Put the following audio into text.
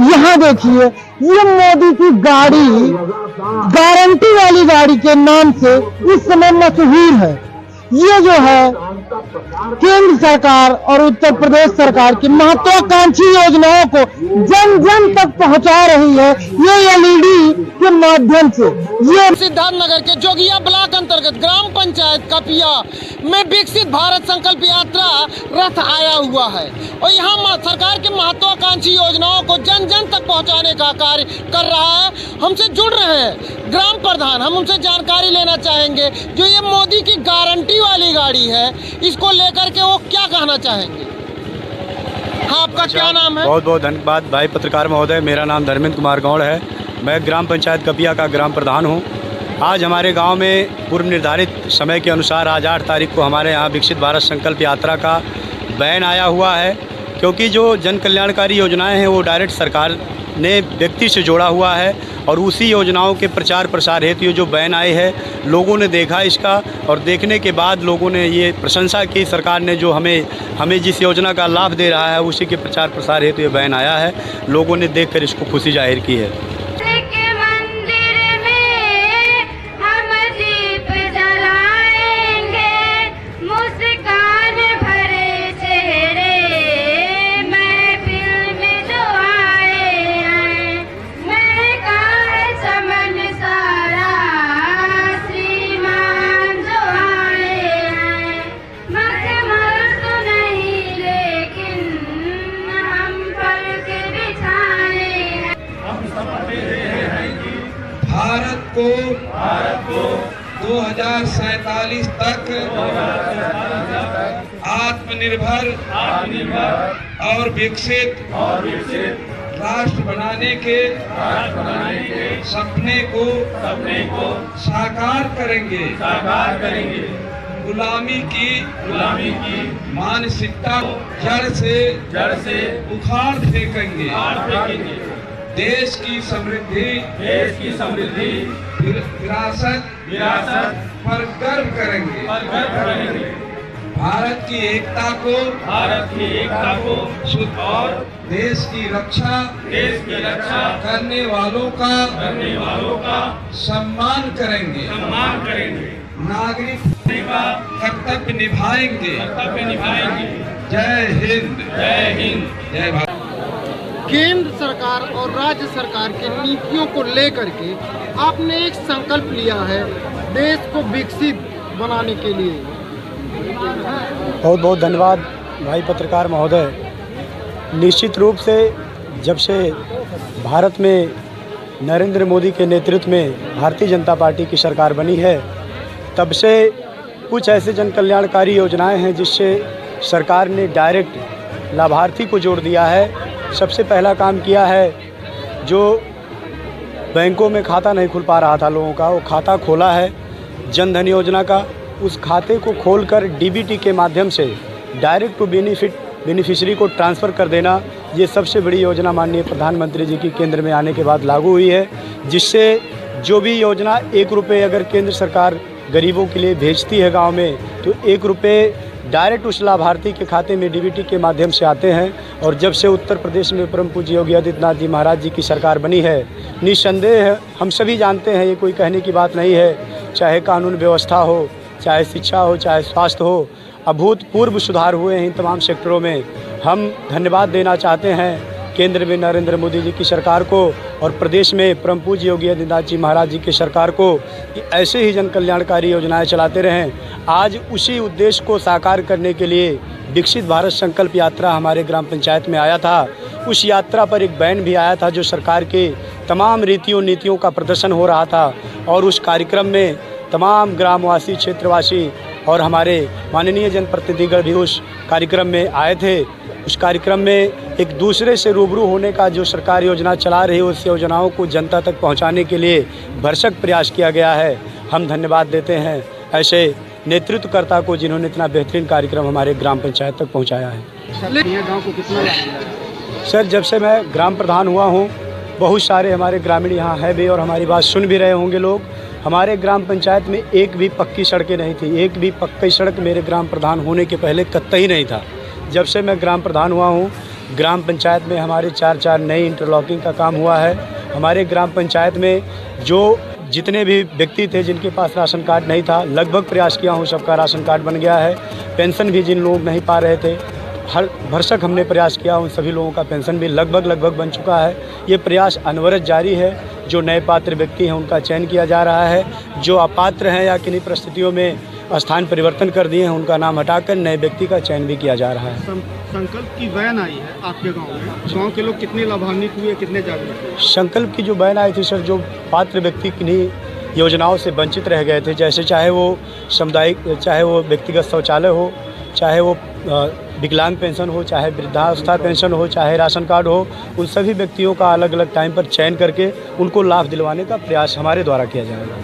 यहाँ देखिए, ये मोदी की गाड़ी गारंटी वाली गाड़ी के नाम से इस समय मशहूर है। ये जो है केंद्र सरकार और उत्तर प्रदेश सरकार की महत्वाकांक्षी योजनाओं को जन जन तक पहुंचा रही है, ये एलईडी के माध्यम से। ये सिद्धार्थनगर के जोगिया ब्लॉक अंतर्गत ग्राम पंचायत कपिया में विकसित भारत संकल्प यात्रा रथ आया हुआ है और यहाँ सरकार के महत्वाकांक्षी योजनाओं को जन जन तक पहुँचाने का कार्य कर रहा है। हमसे जुड़ रहे हैं ग्राम प्रधान, हम उनसे जानकारी लेना चाहेंगे। जो ये मोदी की गारंटी वाली गाड़ी है, इसको लेकर के वो क्या कहना चाहेंगे? हाँ, आपका क्या नाम है? बहुत बहुत धन्यवाद भाई पत्रकार महोदय। मेरा नाम धर्मेंद्र कुमार गौड़ है। मैं ग्राम पंचायत कपिया का ग्राम प्रधान हूँ। आज हमारे गांव में पूर्व निर्धारित समय के अनुसार आज 8 तारीख को हमारे यहाँ विकसित भारत संकल्प यात्रा का बैन आया हुआ है, क्योंकि जो जन कल्याणकारी योजनाएं हैं वो डायरेक्ट सरकार ने व्यक्ति से जोड़ा हुआ है और उसी योजनाओं के प्रचार प्रसार हेतु जो बैन आए हैं, लोगों ने देखा इसका और देखने के बाद लोगों ने ये प्रशंसा की। सरकार ने जो हमें जिस योजना का लाभ दे रहा है उसी के प्रचार प्रसार हेतु ये बैन आया है। लोगों ने देखकर इसको खुशी जाहिर की है। भारत को 2047 तक आत्मनिर्भर और विकसित राष्ट्र बनाने के सपने को साकार करेंगे। गुलामी की मानसिकता जड़ से उखाड़ फेंकेंगे। देश की समृद्धि विरासत पर गर्व करेंगे। भारत की एकता को और देश की रक्षा करने वालों का सम्मान करेंगे। नागरिक कर्तव्य निभाएंगे। जय हिंद, जय भारत। केंद्र सरकार और राज्य सरकार की नीतियों को लेकर के आपने एक संकल्प लिया है देश को विकसित बनाने के लिए। बहुत बहुत धन्यवाद भाई पत्रकार महोदय। निश्चित रूप से जब से भारत में नरेंद्र मोदी के नेतृत्व में भारतीय जनता पार्टी की सरकार बनी है, तब से कुछ ऐसे जन कल्याणकारी योजनाएं हैं जिससे सरकार ने डायरेक्ट लाभार्थी को जोड़ दिया है। सबसे पहला काम किया है, जो बैंकों में खाता नहीं खुल पा रहा था लोगों का, वो खाता खोला है जन धन योजना का। उस खाते को खोलकर डीबीटी के माध्यम से डायरेक्ट टू बेनिफिशियरी को ट्रांसफ़र कर देना, ये सबसे बड़ी योजना माननीय प्रधानमंत्री जी की केंद्र में आने के बाद लागू हुई है। जिससे जो भी योजना 1 रुपये अगर केंद्र सरकार गरीबों के लिए भेजती है गाँव में, तो 1 रुपये डायरेक्ट उस लाभार्थी के खाते में डीबीटी के माध्यम से आते हैं। और जब से उत्तर प्रदेश में परम पूज्य योगी आदित्यनाथ जी महाराज जी की सरकार बनी है, निस्संदेह हम सभी जानते हैं, ये कोई कहने की बात नहीं है, चाहे कानून व्यवस्था हो, चाहे शिक्षा हो, चाहे स्वास्थ्य हो, अभूतपूर्व सुधार हुए हैं इन तमाम सेक्टरों में। हम धन्यवाद देना चाहते हैं केंद्र में नरेंद्र मोदी जी की सरकार को और प्रदेश में परम पूज्य योगी आदित्यनाथ जी महाराज जी की सरकार को कि ऐसे ही जन कल्याणकारी योजनाएं चलाते रहें। आज उसी उद्देश्य को साकार करने के लिए विकसित भारत संकल्प यात्रा हमारे ग्राम पंचायत में आया था। उस यात्रा पर एक बैन भी आया था जो सरकार के तमाम रीतियों नीतियों का प्रदर्शन हो रहा था और उस कार्यक्रम में तमाम ग्रामवासी, क्षेत्रवासी और हमारे माननीय जनप्रतिनिधिगण भी उस कार्यक्रम में आए थे। उस कार्यक्रम में एक दूसरे से रूबरू होने का जो सरकार योजना चला रही है, उस योजनाओं को जनता तक पहुंचाने के लिए भरसक प्रयास किया गया है। हम धन्यवाद देते हैं ऐसे नेतृत्वकर्ता को जिन्होंने इतना बेहतरीन कार्यक्रम हमारे ग्राम पंचायत तक पहुंचाया है। गाँव को कितना लाभ मिला? सर, जब से मैं ग्राम प्रधान हुआ हूँ, बहुत सारे हमारे ग्रामीण यहाँ है भी और हमारी बात सुन भी रहे होंगे लोग। हमारे ग्राम पंचायत में एक भी पक्की सड़कें नहीं थी, एक भी पक्की सड़क मेरे ग्राम प्रधान होने के पहले कतई नहीं था। जब से मैं ग्राम प्रधान हुआ हूँ, ग्राम पंचायत में हमारे 4 नई इंटरलॉकिंग का काम हुआ है। हमारे ग्राम पंचायत में जो जितने भी व्यक्ति थे जिनके पास राशन कार्ड नहीं था, लगभग प्रयास किया हूँ सबका राशन कार्ड बन गया है। पेंशन भी जिन लोग नहीं पा रहे थे, हर भरसक हमने प्रयास किया, उन सभी लोगों का पेंशन भी लगभग बन चुका है। ये प्रयास अनवरत जारी है। जो नए पात्र व्यक्ति हैं उनका चयन किया जा रहा है। जो अपात्र हैं या किन्हीं परिस्थितियों में स्थान परिवर्तन कर दिए हैं उनका नाम हटाकर नए व्यक्ति का चयन भी किया जा रहा है। संकल्प की वैन आई है आपके गांव में, गांव के लोग कितने लाभान्वित हुए, कितने जागरूक हुए? संकल्प की जो वैन आई थी सर, जो पात्र व्यक्ति किन्हीं योजनाओं से वंचित रह गए थे, जैसे चाहे वो सामुदायिक, चाहे वो व्यक्तिगत शौचालय हो, चाहे वो विकलांग पेंशन हो, चाहे वृद्धावस्था पेंशन हो, चाहे राशन कार्ड हो, उन सभी व्यक्तियों का अलग अलग टाइम पर चयन करके उनको लाभ दिलवाने का प्रयास हमारे द्वारा किया जाएगा।